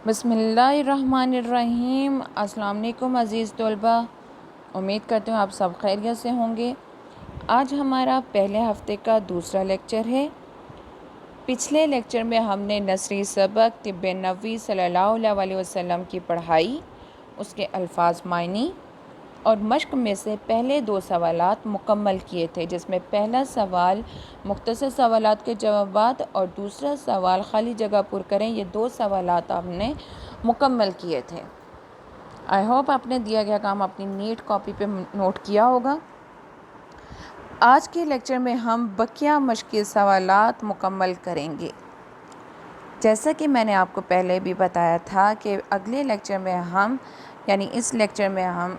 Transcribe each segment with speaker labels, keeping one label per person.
Speaker 1: بسم اللہ الرحمن الرحیم۔ السلام علیکم عزیز طلبہ، امید کرتے ہوں آپ سب خیریت سے ہوں گے۔ آج ہمارا پہلے ہفتے کا دوسرا لیکچر ہے۔ پچھلے لیکچر میں ہم نے نصری سبق طب نبوی صلی اللہ علیہ وسلم کی پڑھائی، اس کے الفاظ معنی اور مشق میں سے پہلے 2 سوالات مکمل کیے تھے، جس میں پہلا سوال مختصر سوالات کے جوابات اور دوسرا سوال خالی جگہ پر کریں۔ یہ 2 سوالات ہم نے مکمل کیے تھے۔ آئی ہوپ آپ نے دیا گیا کام اپنی نیٹ کاپی پہ نوٹ کیا ہوگا۔ آج کے لیکچر میں ہم بقیہ مشقی سوالات مکمل کریں گے۔ جیسا کہ میں نے آپ کو پہلے بھی بتایا تھا کہ اگلے لیکچر میں اس لیکچر میں ہم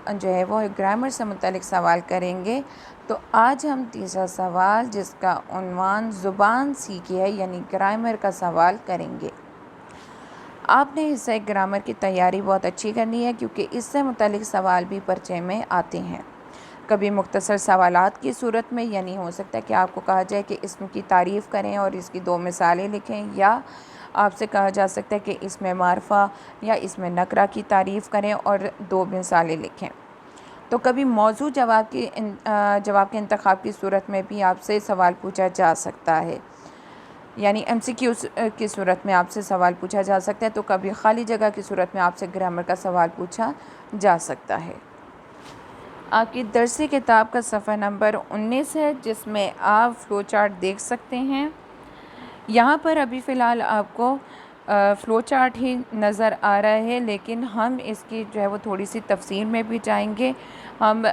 Speaker 1: وہ گرامر سے متعلق سوال کریں گے۔ تو آج ہم تیسرا سوال، جس کا عنوان زبان سیکھی ہے، یعنی گرامر کا سوال کریں گے۔ آپ نے حصہ گرامر کی تیاری بہت اچھی کرنی ہے، کیونکہ اس سے متعلق سوال بھی پرچے میں آتے ہیں۔ کبھی مختصر سوالات کی صورت میں، یعنی ہو سکتا ہے کہ آپ کو کہا جائے کہ اسم کی تعریف کریں اور اس کی 2 مثالیں لکھیں، یا آپ سے کہا جا سکتا ہے کہ اسم معرفہ یا اسم نکرہ کی تعریف کریں اور 2 مثالیں لکھیں۔ تو کبھی موضوع جواب کے انتخاب کی صورت میں بھی آپ سے سوال پوچھا جا سکتا ہے، یعنی MCQ کی صورت میں آپ سے سوال پوچھا جا سکتا ہے، تو کبھی خالی جگہ کی صورت میں آپ سے گرامر کا سوال پوچھا جا سکتا ہے۔ آپ کی درسی کتاب کا صفحہ نمبر 19 ہے، جس میں آپ فلو چارٹ دیکھ سکتے ہیں۔ یہاں پر ابھی فی الحال آپ کو فلو چارٹ ہی نظر آ رہا ہے، لیکن ہم اس کی وہ تھوڑی سی تفصیل میں بھی جائیں گے۔ ہم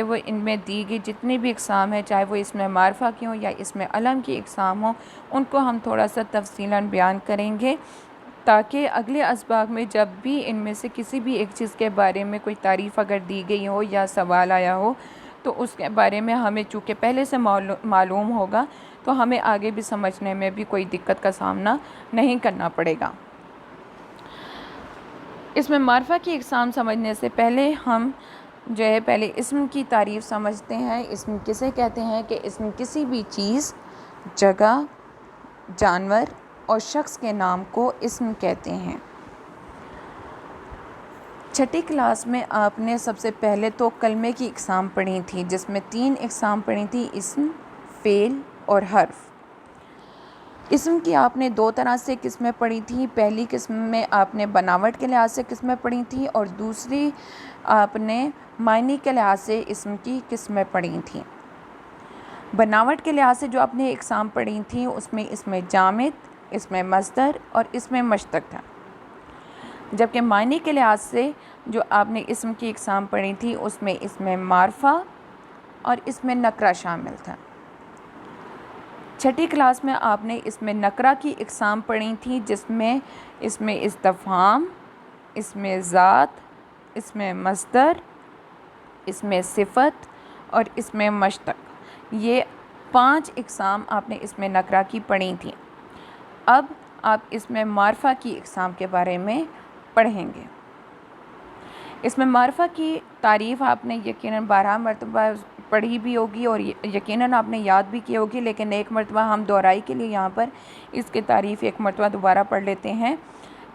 Speaker 1: وہ ان میں دی گئی جتنی بھی اقسام ہیں، چاہے وہ اسم معرفہ کی ہوں یا اسم علم کی اقسام ہوں، ان کو ہم تھوڑا سا تفصیلاً بیان کریں گے، تاکہ اگلے اسباق میں جب بھی ان میں سے کسی بھی ایک چیز کے بارے میں کوئی تعریف اگر دی گئی ہو یا سوال آیا ہو، تو اس کے بارے میں ہمیں چونکہ پہلے سے معلوم ہوگا، تو ہمیں آگے بھی سمجھنے میں بھی کوئی دقت کا سامنا نہیں کرنا پڑے گا۔ اسم معرفہ کی اقسام سمجھنے سے پہلے ہم پہلے اسم کی تعریف سمجھتے ہیں۔ اسم کسے کہتے ہیں کہ اسم کسی بھی چیز، جگہ، جانور اور شخص کے نام کو اسم کہتے ہیں۔ چھٹی کلاس میں آپ نے سب سے پہلے تو کلمے کی اقسام پڑھی تھی، جس میں 3 اقسام پڑھی تھی: اسم، فعل اور حرف۔ اسم کی آپ نے 2 طرح سے قسمیں پڑھی تھیں۔ پہلی قسم میں آپ نے بناوٹ کے لحاظ سے قسمیں پڑھی تھیں، اور دوسری آپ نے معنی کے لحاظ سے اسم کی قسمیں پڑھی تھیں۔ بناوٹ کے لحاظ سے جو آپ نے اقسام پڑھی تھیں، اس میں اسم جامد، اسم مصدر اور اسم مشتق تھا، جبکہ معنی کے لحاظ سے جو آپ نے اسم کی اقسام پڑھی تھی، اس میں اسم معرفہ اور اسم نکرہ شامل تھا۔ چھٹی کلاس میں آپ نے اسم نکرہ کی اقسام پڑھی تھی، جس میں اسم استفہام، اسم ذات، اسم مصدر، اسم صفت اور اسم مشتق، یہ 5 اقسام آپ نے اسم نکرہ کی پڑھی تھیں۔ اب آپ اسم معرفہ کی اقسام کے بارے میں پڑھیں گے۔ اسم معرفہ کی تعریف آپ نے یقیناً 12 مرتبہ پڑھی بھی ہوگی اور یقیناً آپ نے یاد بھی کی ہوگی، لیکن ایک مرتبہ ہم دہرائی کے لیے یہاں پر اس کی تعریف ایک مرتبہ دوبارہ پڑھ لیتے ہیں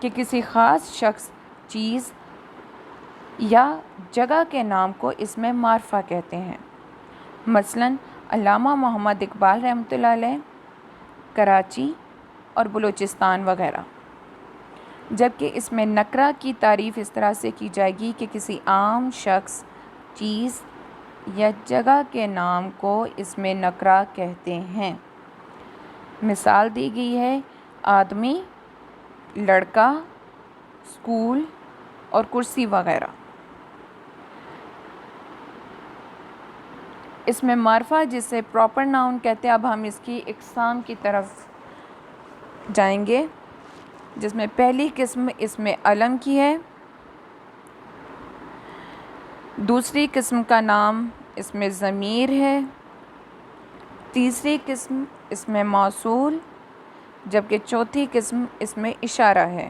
Speaker 1: کہ کسی خاص شخص، چیز یا جگہ کے نام کو اسم معرفہ کہتے ہیں۔ مثلاً علامہ محمد اقبال رحمۃ اللہ علیہ، کراچی اور بلوچستان وغیرہ۔ جبکہ اسم نکرہ کی تعریف اس طرح سے کی جائے گی کہ کسی عام شخص، چیز یا جگہ کے نام کو اسم نکرہ کہتے ہیں۔ مثال دی گئی ہے: آدمی، لڑکا، اسکول اور کرسی وغیرہ۔ اسم معرفہ جسے پراپر ناؤن کہتے ہیں، اب ہم اس کی اقسام کی طرف جائیں گے، جس میں پہلی قسم اسم علم کی ہے، دوسری قسم کا نام اسم ضمیر ہے، تیسری قسم اسم موصول، جبکہ چوتھی قسم اسم اشارہ ہے۔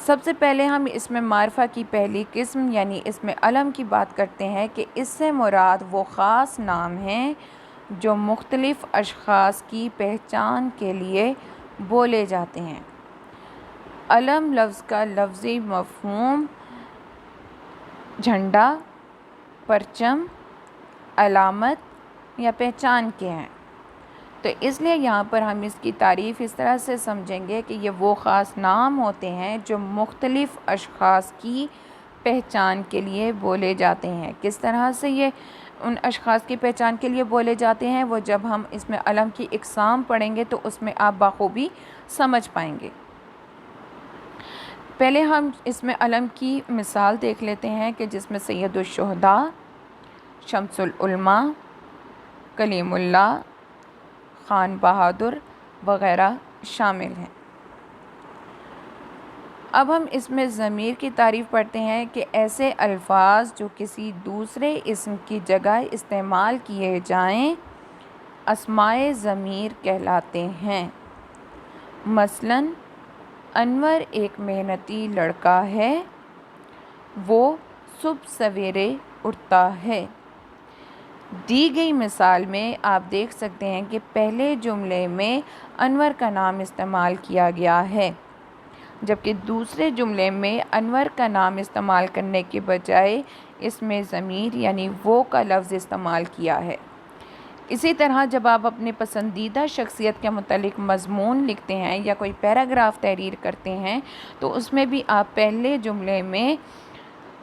Speaker 1: سب سے پہلے ہم اسم معرفہ کی پہلی قسم یعنی اسم علم کی بات کرتے ہیں کہ اس سے مراد وہ خاص نام ہیں جو مختلف اشخاص کی پہچان کے لیے بولے جاتے ہیں۔ علم لفظ کا لفظی مفہوم جھنڈا، پرچم، علامت یا پہچان کے ہیں، تو اس لیے یہاں پر ہم اس کی تعریف اس طرح سے سمجھیں گے کہ یہ وہ خاص نام ہوتے ہیں جو مختلف اشخاص کی پہچان کے لیے بولے جاتے ہیں۔ کس طرح سے یہ ان اشخاص کی پہچان کے لیے بولے جاتے ہیں، وہ جب ہم اس میں علم کی اقسام پڑھیں گے تو اس میں آپ بخوبی سمجھ پائیں گے۔ پہلے ہم اس میں علم کی مثال دیکھ لیتے ہیں کہ جس میں سید الشہداء، شمس العلماء، کلیم اللہ، خان بہادر وغیرہ شامل ہیں۔ اب ہم اس میں ضمیر کی تعریف پڑھتے ہیں کہ ایسے الفاظ جو کسی دوسرے اسم کی جگہ استعمال کیے جائیں اسمائے ضمیر کہلاتے ہیں۔ مثلاً انور ایک محنتی لڑکا ہے، وہ صبح سویرے اٹھتا ہے۔ دی گئی مثال میں آپ دیکھ سکتے ہیں کہ پہلے جملے میں انور کا نام استعمال کیا گیا ہے، جبکہ دوسرے جملے میں انور کا نام استعمال کرنے کے بجائے اس میں ضمیر یعنی وہ کا لفظ استعمال کیا ہے۔ اسی طرح جب آپ اپنی پسندیدہ شخصیت کے متعلق مضمون لکھتے ہیں یا کوئی پیراگراف تحریر کرتے ہیں تو اس میں بھی آپ پہلے جملے میں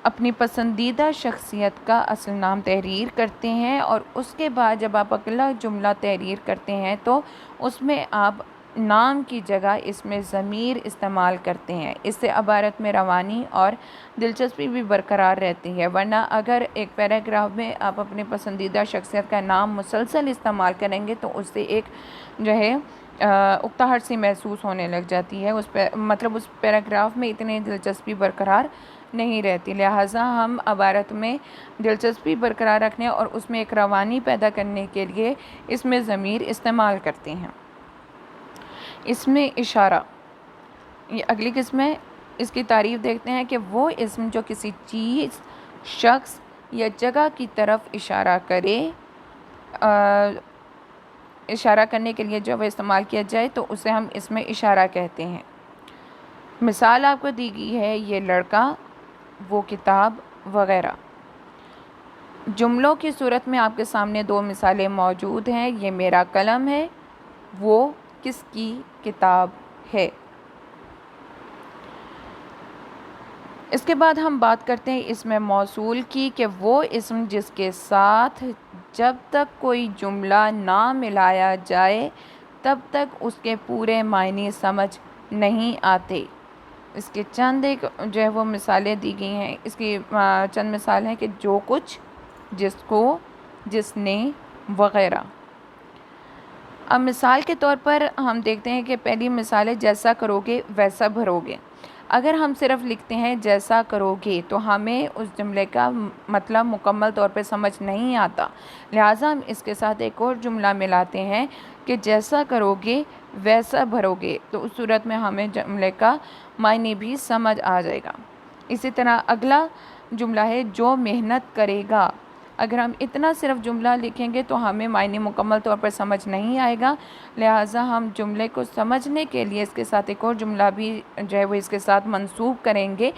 Speaker 1: اپنی پسندیدہ شخصیت کا اصل نام تحریر کرتے ہیں، اور اس کے بعد جب آپ اگلا جملہ تحریر کرتے ہیں تو اس میں آپ نام کی جگہ اس میں ضمیر استعمال کرتے ہیں۔ اس سے عبارت میں روانی اور دلچسپی بھی برقرار رہتی ہے، ورنہ اگر ایک پیراگراف میں آپ اپنے پسندیدہ شخصیت کا نام مسلسل استعمال کریں گے تو اس سے ایک جو ہے اکتاہٹ سی محسوس ہونے لگ جاتی ہے، مطلب اس پیراگراف میں اتنی دلچسپی برقرار نہیں رہتی۔ لہٰذا ہم عبارت میں دلچسپی برقرار رکھنے اور اس میں ایک روانی پیدا کرنے کے لیے اس میں ضمیر استعمال کرتے ہیں۔ اس میں اشارہ، یہ اگلی قسم ہے، اس کی تعریف دیکھتے ہیں کہ وہ اسم جو کسی چیز، شخص یا جگہ کی طرف اشارہ کرے، اشارہ کرنے کے لیے جب استعمال کیا جائے تو اسے ہم اس میں اشارہ کہتے ہیں۔ مثال آپ کو دی گئی ہے یہ لڑکا، وہ کتاب وغیرہ۔ جملوں کی صورت میں آپ کے سامنے دو مثالیں موجود ہیں، یہ میرا قلم ہے، وہ کس کی کتاب ہے۔ اس کے بعد ہم بات کرتے ہیں اسم موصول کی کہ وہ اسم جس کے ساتھ جب تک کوئی جملہ نہ ملایا جائے تب تک اس کے پورے معنی سمجھ نہیں آتے۔ اس کے چند ایک جو ہے وہ مثالیں دی گئی ہیں، اس کی چند مثال ہیں کہ جو کچھ، جس کو، جس نے وغیرہ۔ اب مثال کے طور پر ہم دیکھتے ہیں کہ پہلی مثال ہے جیسا کرو گے ویسا بھرو گے۔ اگر ہم صرف لکھتے ہیں جیسا کرو گے تو ہمیں اس جملے کا مطلب مکمل طور پہ سمجھ نہیں آتا، لہٰذا ہم اس کے ساتھ ایک اور جملہ ملاتے ہیں کہ جیسا کرو گے ویسا بھرو گے، تو اس صورت میں ہمیں جملے کا معنی بھی سمجھ آ جائے گا۔ اسی طرح اگلا جملہ ہے جو محنت کرے گا۔ اگر ہم اتنا صرف جملہ لکھیں گے تو ہمیں معنی مکمل طور پر سمجھ نہیں آئے گا، لہٰذا ہم جملے کو سمجھنے کے لیے اس کے ساتھ ایک اور جملہ بھی جو ہے وہ اس کے ساتھ منسوب کریں گے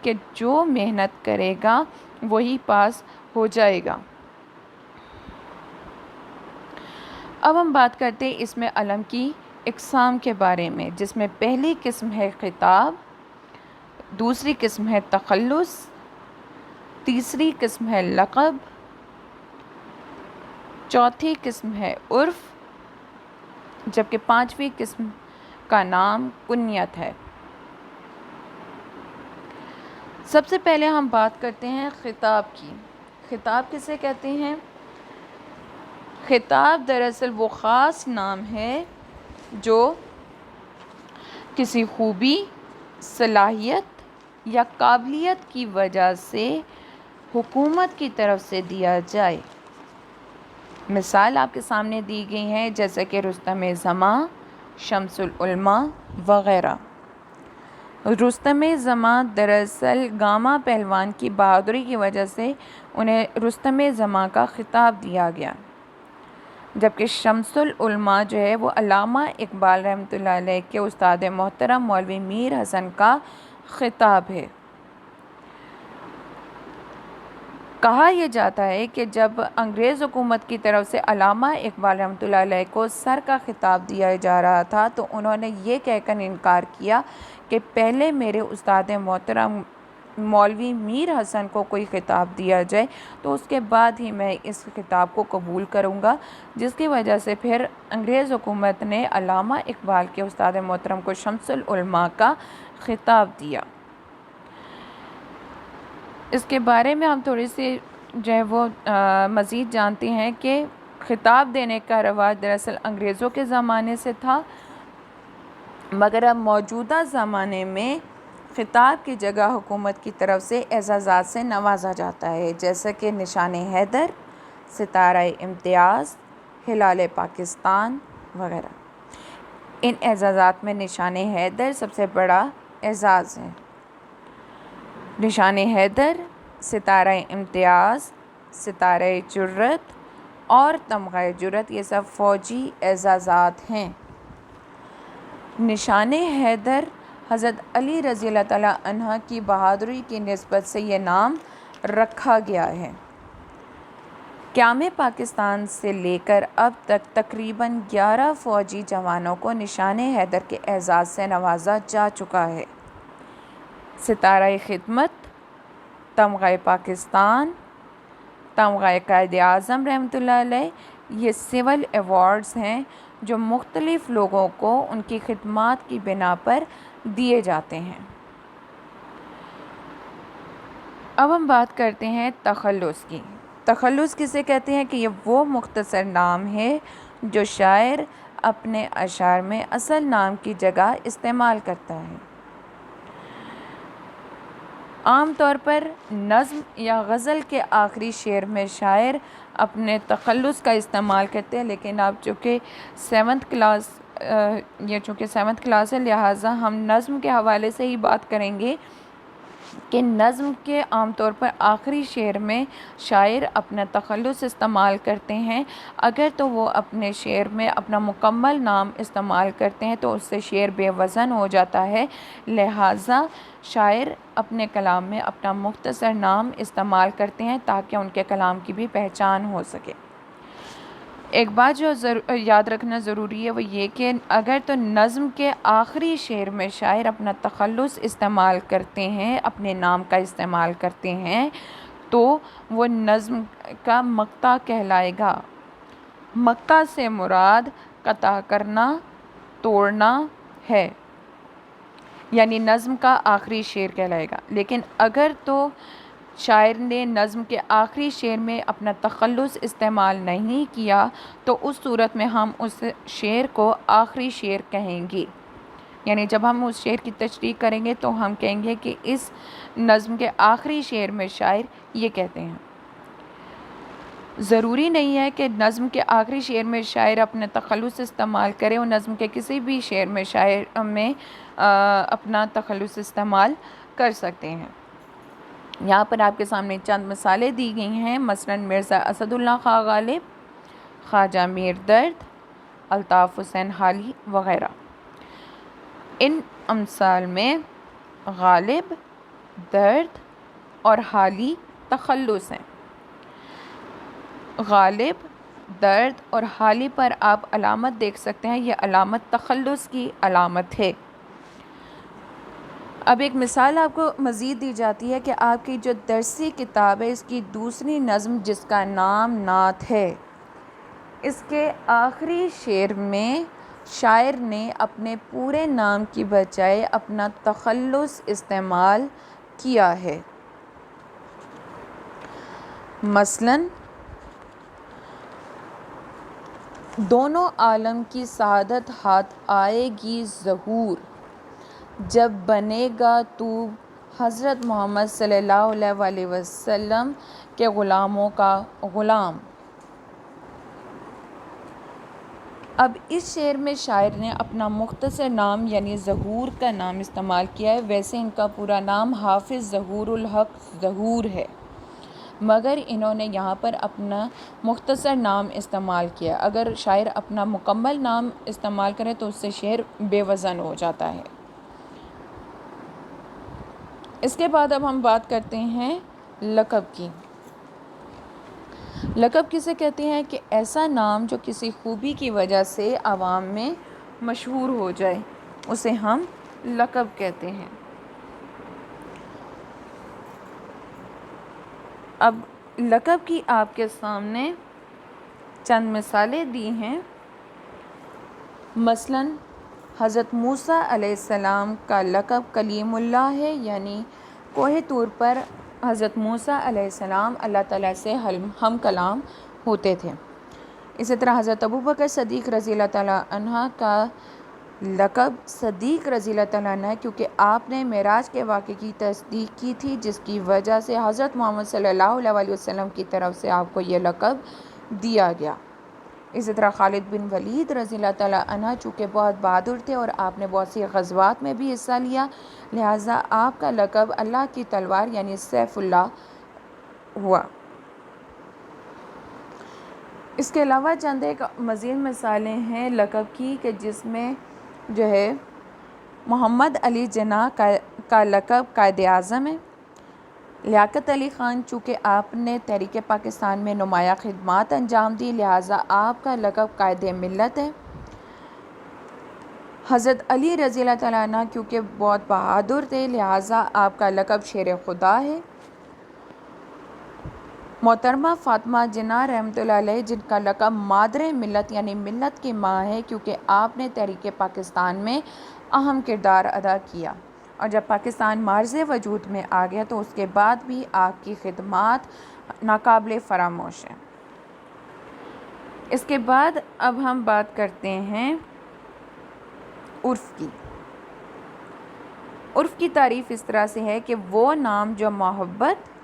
Speaker 1: کہ جو محنت کرے گا وہی پاس ہو جائے گا۔ اب ہم بات کرتے ہیں اس میں علم کی اقسام کے بارے میں، جس میں پہلی قسم ہے خطاب، دوسری قسم ہے تخلص، تیسری قسم ہے لقب، چوتھی قسم ہے عرف، جبکہ پانچویں قسم کا نام کنیت ہے۔ سب سے پہلے ہم بات کرتے ہیں خطاب کی۔ خطاب کسے کہتے ہیں؟ خطاب دراصل وہ خاص نام ہے جو کسی خوبی، صلاحیت یا قابلیت کی وجہ سے حکومت کی طرف سے دیا جائے۔ مثال آپ کے سامنے دی گئی ہیں جیسے کہ رستم زماں، شمس العلماء وغیرہ۔ رستم زماں دراصل گاما پہلوان کی بہادری کی وجہ سے انہیں رستم زماں کا خطاب دیا گیا۔ جبکہ شمس العلماء جو ہے وہ علامہ اقبال رحمۃ اللہ علیہ کے استاد محترم مولوی میر حسن کا خطاب ہے۔ کہا یہ جاتا ہے کہ جب انگریز حکومت کی طرف سے علامہ اقبال رحمۃ اللہ علیہ کو سر کا خطاب دیا جا رہا تھا تو انہوں نے یہ کہہ کر انکار کیا کہ پہلے میرے استاد محترم مولوی میر حسن کو کوئی خطاب دیا جائے تو اس کے بعد ہی میں اس خطاب کو قبول کروں گا، جس کی وجہ سے پھر انگریز حکومت نے علامہ اقبال کے استاد محترم کو شمس العلماء کا خطاب دیا۔ اس کے بارے میں ہم تھوڑی سی جو ہے وہ مزید جانتے ہیں کہ خطاب دینے کا رواج دراصل انگریزوں کے زمانے سے تھا، مگر اب موجودہ زمانے میں خطاب کی جگہ حکومت کی طرف سے اعزازات سے نوازا جاتا ہے، جیسا کہ نشان حیدر، ستارہ امتیاز، ہلال پاکستان وغیرہ۔ ان اعزازات میں نشان حیدر سب سے بڑا اعزاز ہے۔ نشان حیدر، ستارہ امتیاز، ستارہ جرت اور تمغہ جرت یہ سب فوجی اعزازات ہیں۔ نشان حیدر حضرت علی رضی اللہ تعالیٰ عنہ کی بہادری کی نسبت سے یہ نام رکھا گیا ہے۔ قیام پاکستان سے لے کر اب تک تقریباً 11 فوجی جوانوں کو نشان حیدر کے اعزاز سے نوازا جا چکا ہے۔ ستارہ خدمت، تمغہ پاکستان، تمغہ قائد اعظم رحمۃ اللہ علیہ یہ سول ایوارڈز ہیں جو مختلف لوگوں کو ان کی خدمات کی بنا پر دیے جاتے ہیں۔ اب ہم بات کرتے ہیں تخلص کی۔ تخلص کسے کہتے ہیں کہ یہ وہ مختصر نام ہے جو شاعر اپنے اشعار میں اصل نام کی جگہ استعمال کرتا ہے۔ عام طور پر نظم یا غزل کے آخری شعر میں شاعر اپنے تخلص کا استعمال کرتے ہیں، لیکن اب چونکہ سیونتھ کلاس ہے لہٰذا ہم نظم کے حوالے سے ہی بات کریں گے کہ نظم کے عام طور پر آخری شعر میں شاعر اپنا تخلص استعمال کرتے ہیں۔ اگر تو وہ اپنے شعر میں اپنا مکمل نام استعمال کرتے ہیں تو اس سے شعر بے وزن ہو جاتا ہے، لہٰذا شاعر اپنے کلام میں اپنا مختصر نام استعمال کرتے ہیں تاکہ ان کے کلام کی بھی پہچان ہو سکے۔ ایک بات جو یاد رکھنا ضروری ہے وہ یہ کہ اگر تو نظم کے آخری شعر میں شاعر اپنا تخلص استعمال کرتے ہیں، اپنے نام کا استعمال کرتے ہیں تو وہ نظم کا مقطع کہلائے گا۔ مقطع سے مراد قطع کرنا، توڑنا ہے، یعنی نظم کا آخری شعر کہلائے گا۔ لیکن اگر تو شاعر نے نظم کے آخری شعر میں اپنا تخلص استعمال نہیں کیا تو اس صورت میں ہم اس شعر کو آخری شعر کہیں گے، یعنی جب ہم اس شعر کی تشریح کریں گے تو ہم کہیں گے کہ اس نظم کے آخری شعر میں شاعر یہ کہتے ہیں۔ ضروری نہیں ہے کہ نظم کے آخری شعر میں شاعر اپنا تخلص استعمال کرے، اور نظم کے کسی بھی شعر میں شاعر میں اپنا تخلص استعمال کر سکتے ہیں۔ یہاں پر آپ کے سامنے چند مثالیں دی گئی ہیں، مثلاً مرزا اسد اللہ خان غالب، خواجہ میر درد، الطاف حسین حالی وغیرہ۔ ان امثال میں غالب، درد اور حالی تخلص ہیں۔ غالب، درد اور حالی پر آپ علامت دیکھ سکتے ہیں، یہ علامت تخلص کی علامت ہے۔ اب ایک مثال آپ کو مزید دی جاتی ہے کہ آپ کی جو درسی کتاب ہے اس کی دوسری نظم جس کا نام نعت ہے، اس کے آخری شعر میں شاعر نے اپنے پورے نام کی بجائے اپنا تخلص استعمال کیا ہے۔ مثلاً دونوں عالم کی سعادت ہاتھ آئے گی ظہور، جب بنے گا تو حضرت محمد صلی اللہ علیہ وسلم کے غلاموں کا غلام۔ اب اس شعر میں شاعر نے اپنا مختصر نام یعنی ظہور کا نام استعمال کیا ہے، ویسے ان کا پورا نام حافظ ظہور الحق ظہور ہے۔ مگر انہوں نے یہاں پر اپنا مختصر نام استعمال کیا. اگر شاعر اپنا مکمل نام استعمال کرے تو اس سے شعر بے وزن ہو جاتا ہے. اس کے بعد اب ہم بات کرتے ہیں لقب کی. لقب کسے کہتے ہیں کہ ایسا نام جو کسی خوبی کی وجہ سے عوام میں مشہور ہو جائے اسے ہم لقب کہتے ہیں. اب لقب کی آپ کے سامنے چند مثالیں دی ہیں. مثلاً حضرت موسیٰ علیہ السلام کا لقب کلیم اللہ ہے، یعنی کوہ طور پر حضرت موسیٰ علیہ السلام اللہ تعالیٰ سے ہم کلام ہوتے تھے. اسی طرح حضرت ابوبکر صدیق رضی اللہ تعالیٰ عنہ کا لقب صدیق رضی اللہ تعالیٰ عنہ کیونکہ آپ نے معراج کے واقعے کی تصدیق کی تھی، جس کی وجہ سے حضرت محمد صلی اللہ علیہ وسلم کی طرف سے آپ کو یہ لقب دیا گیا. اسی طرح خالد بن ولید رضی اللہ تعالیٰ عنہ چونکہ بہت بہادر تھے اور آپ نے بہت سی غزوات میں بھی حصہ لیا، لہٰذا آپ کا لقب اللہ کی تلوار یعنی سیف اللہ ہوا. اس کے علاوہ چند ایک مزید مثالیں ہیں لقب کی کہ جس میں جو ہے محمد علی جناح کا لقب قائد اعظم ہے. لیاقت علی خان چونکہ آپ نے تحریک پاکستان میں نمایاں خدمات انجام دی، لہٰذا آپ کا لقب قائد ملت ہے. حضرت علی رضی اللہ تعالیٰ عنہ کیونکہ بہت بہادر تھے، لہٰذا آپ کا لقب شیر خدا ہے. محترمہ فاطمہ جناح رحمۃ اللہ علیہ جن کا لقب مادر ملت یعنی ملت کی ماں ہے کیونکہ آپ نے تحریک پاکستان میں اہم کردار ادا کیا، اور جب پاکستان معرض وجود میں آ گیا تو اس کے بعد بھی آپ کی خدمات ناقابل فراموش ہیں. اس کے بعد اب ہم بات کرتے ہیں عرف کی. عرف کی تعریف اس طرح سے ہے کہ وہ نام جو محبت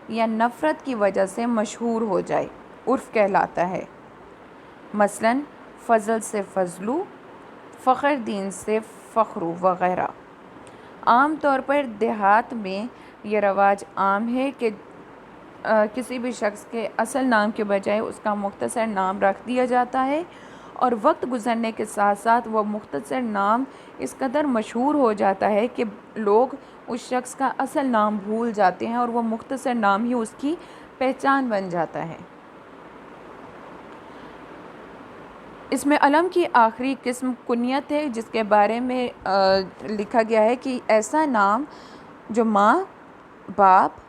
Speaker 1: یا نفرت کی وجہ سے مشہور ہو جائے عرف کہلاتا ہے. مثلاً فضل سے فضلو، فخر دین سے فخرو وغیرہ. عام طور پر دیہات میں یہ رواج عام ہے کہ کسی بھی شخص کے اصل نام کے بجائے اس کا مختصر نام رکھ دیا جاتا ہے، اور وقت گزرنے کے ساتھ ساتھ وہ مختصر نام اس قدر مشہور ہو جاتا ہے کہ لوگ اس شخص کا اصل نام بھول جاتے ہیں اور وہ مختصر نام ہی اس کی پہچان بن جاتا ہے. اس میں علم کی آخری قسم کنیت ہے، جس کے بارے میں لکھا گیا ہے کہ ایسا نام جو ماں، باپ،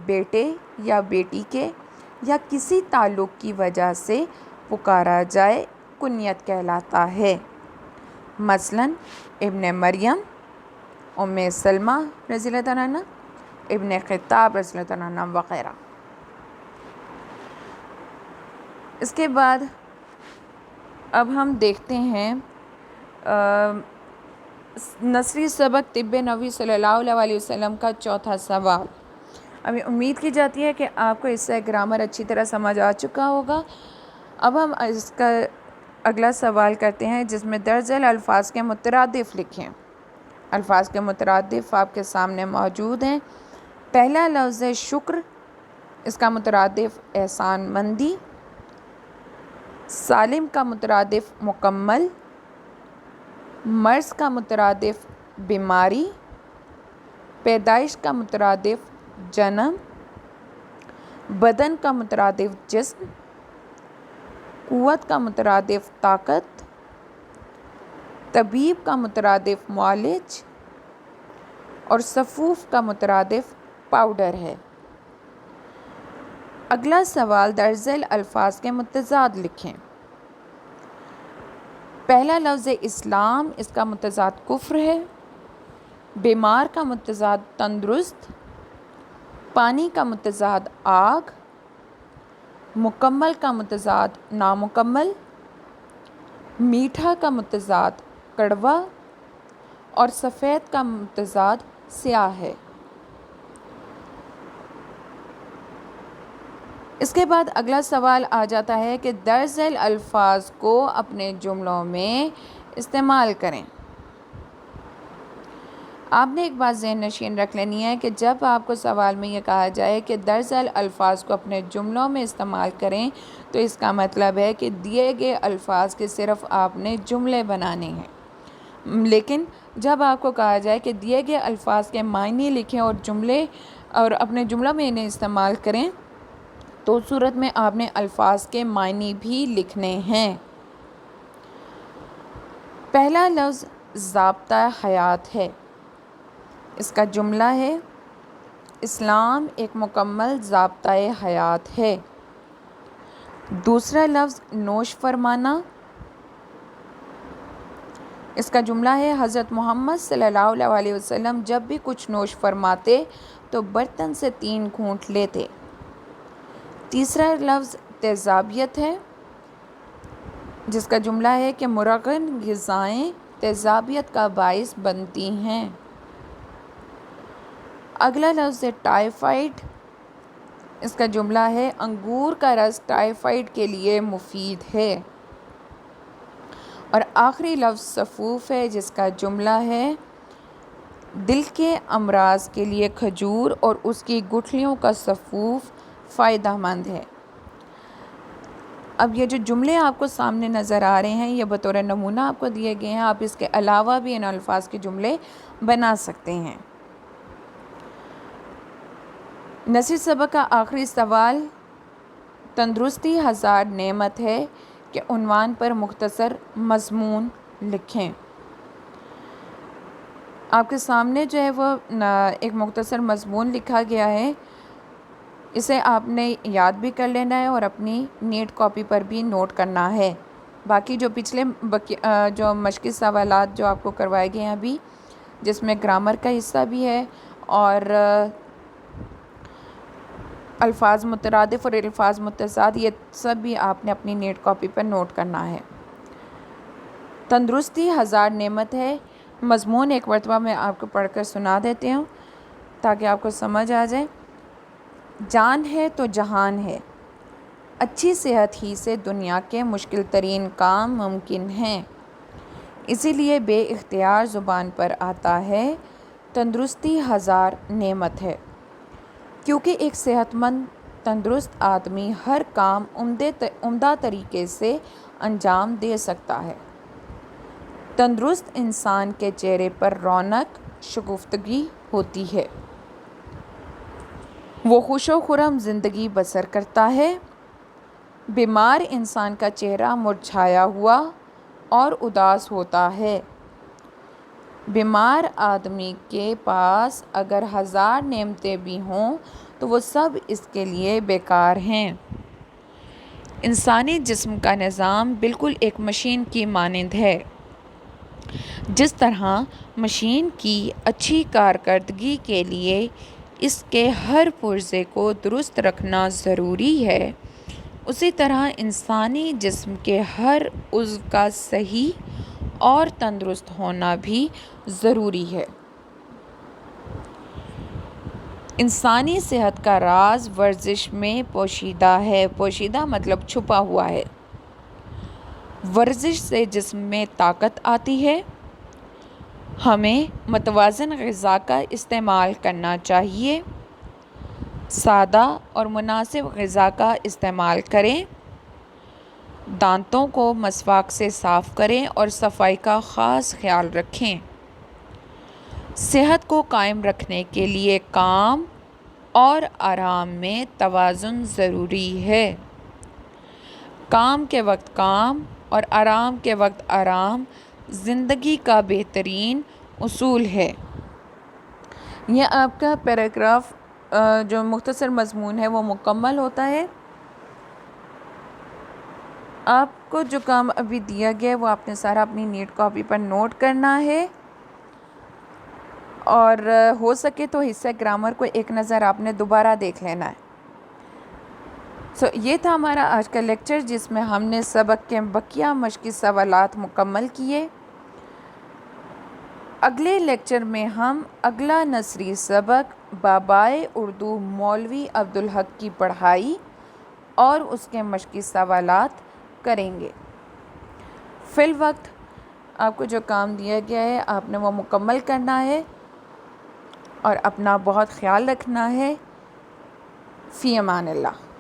Speaker 1: بیٹے یا بیٹی کے یا کسی تعلق کی وجہ سے پکارا جائے کنیت کہلاتا ہے. مثلاً ابن مریم، ام سلمہ رضی اللہ تعالیٰ عنہ، ابن خطاب رضی اللہ تعالیٰ عنہ وغیرہ. اس کے بعد اب ہم دیکھتے ہیں نثری سبق طب نبوی صلی اللہ علیہ وسلم کا چوتھا سوال. ابھی امید کی جاتی ہے کہ آپ کو اس سے گرامر اچھی طرح سمجھ آ چکا ہوگا. اب ہم اس کا اگلا سوال کرتے ہیں جس میں درج ذیل الفاظ کے مترادف لکھیں. الفاظ کے مترادف آپ کے سامنے موجود ہیں. پہلا لفظ شکر، اس کا مترادف احسان مندی. سالم کا مترادف مکمل. مرض کا مترادف بیماری. پیدائش کا مترادف جنم. بدن کا مترادف جسم. قوت کا مترادف طاقت. طبیب کا مترادف معالج. اور صفوف کا مترادف پاؤڈر ہے. اگلا سوال درج ذیل الفاظ کے متضاد لکھیں. پہلا لفظ اسلام، اس کا متضاد کفر ہے. بیمار کا متضاد تندرست. پانی کا متضاد آگ. مکمل کا متضاد نامکمل. میٹھا کا متضاد کڑوا. اور سفید کا متضاد سیاہ ہے. اس کے بعد اگلا سوال آ جاتا ہے کہ درج ذیل الفاظ کو اپنے جملوں میں استعمال کریں. آپ نے ایک بات ذہن نشین رکھ لینی ہے کہ جب آپ کو سوال میں یہ کہا جائے کہ درزل الفاظ کو اپنے جملوں میں استعمال کریں تو اس کا مطلب ہے کہ دیے گئے الفاظ کے صرف آپ نے جملے بنانے ہیں، لیکن جب آپ کو کہا جائے کہ دیے گئے الفاظ کے معنی لکھیں اور اپنے جملوں میں انہیں استعمال کریں تو اس صورت میں آپ نے الفاظ کے معنی بھی لکھنے ہیں۔ پہلا لفظ ضابطہ حیات ہے۔ اس کا جملہ ہے اسلام ایک مکمل ضابطۂ حیات ہے۔ دوسرا لفظ نوش فرمانا۔ اس کا جملہ ہے حضرت محمد صلی اللہ علیہ وسلم جب بھی کچھ نوش فرماتے تو برتن سے 3 گھونٹ لیتے۔ تیسرا لفظ تیزابیت ہے، جس کا جملہ ہے کہ مرغن غذائیں تیزابیت کا باعث بنتی ہیں۔ اگلا لفظ ہے ٹائیفائڈ۔ اس کا جملہ ہے انگور کا رس ٹائیفائڈ کے لیے مفید ہے۔ اور آخری لفظ صفوف ہے، جس کا جملہ ہے دل کے امراض کے لیے کھجور اور اس کی گٹھلیوں کا صفوف فائدہ مند ہے۔ اب یہ جو جملے آپ کو سامنے نظر آ رہے ہیں یہ بطور نمونہ آپ کو دیے گئے ہیں، آپ اس کے علاوہ بھی ان الفاظ کے جملے بنا سکتے ہیں۔ نصیر سبق کا آخری سوال تندرستی ہزار نعمت ہے کے عنوان پر مختصر مضمون لکھیں۔ آپ کے سامنے جو ہے وہ ایک مختصر مضمون لکھا گیا ہے، اسے آپ نے یاد بھی کر لینا ہے اور اپنی نیٹ کاپی پر بھی نوٹ کرنا ہے۔ باقی جو پچھلے جو مشقی سوالات جو آپ کو کروائے گئے ہیں ابھی، جس میں گرامر کا حصہ بھی ہے اور الفاظ مترادف اور الفاظ متضاد، یہ سب بھی آپ نے اپنی نیٹ کاپی پر نوٹ کرنا ہے۔ تندرستی ہزار نعمت ہے، مضمون ایک مرتبہ میں آپ کو پڑھ کر سنا دیتی ہوں تاکہ آپ کو سمجھ آ جائے۔ جان ہے تو جہان ہے، اچھی صحت ہی سے دنیا کے مشکل ترین کام ممکن ہیں، اسی لیے بے اختیار زبان پر آتا ہے تندرستی ہزار نعمت ہے، کیونکہ ایک صحت مند تندرست آدمی ہر کام عمدہ طریقے سے انجام دے سکتا ہے۔ تندرست انسان کے چہرے پر رونق شگفتگی ہوتی ہے، وہ خوش و خرم زندگی بسر کرتا ہے۔ بیمار انسان کا چہرہ مرجھایا ہوا اور اداس ہوتا ہے۔ بیمار آدمی کے پاس اگر 1000 نعمتیں بھی ہوں تو وہ سب اس کے لیے بیکار ہیں۔ انسانی جسم کا نظام بالکل ایک مشین کی مانند ہے۔ جس طرح مشین کی اچھی کارکردگی کے لیے اس کے ہر پرزے کو درست رکھنا ضروری ہے، اسی طرح انسانی جسم کے ہر عضو کا صحیح اور تندرست ہونا بھی ضروری ہے۔ انسانی صحت کا راز ورزش میں پوشیدہ ہے، پوشیدہ مطلب چھپا ہوا ہے۔ ورزش سے جسم میں طاقت آتی ہے۔ ہمیں متوازن غذا کا استعمال کرنا چاہیے، سادہ اور مناسب غذا کا استعمال کریں، دانتوں کو مسواک سے صاف کریں اور صفائی کا خاص خیال رکھیں۔ صحت کو قائم رکھنے کے لیے کام اور آرام میں توازن ضروری ہے۔ کام کے وقت کام اور آرام کے وقت آرام زندگی کا بہترین اصول ہے۔ یہ آپ کا پیراگراف جو مختصر مضمون ہے وہ مکمل ہوتا ہے۔ آپ کو جو کام ابھی دیا گیا ہے وہ آپ نے سارا اپنی نیٹ کاپی پر نوٹ کرنا ہے، اور ہو سکے تو حصہ گرامر کو ایک نظر آپ نے دوبارہ دیکھ لینا ہے۔ یہ تھا ہمارا آج کا لیکچر جس میں ہم نے سبق کے بقیہ مشقی سوالات مکمل کیے۔ اگلے لیکچر میں ہم اگلا نثری سبق بابائے اردو مولوی عبدالحق کی پڑھائی اور اس کے مشقی سوالات کریں گے۔ فی الوقت آپ کو جو کام دیا گیا ہے آپ نے وہ مکمل کرنا ہے۔ اور اپنا بہت خیال رکھنا ہے۔ فی امان اللہ۔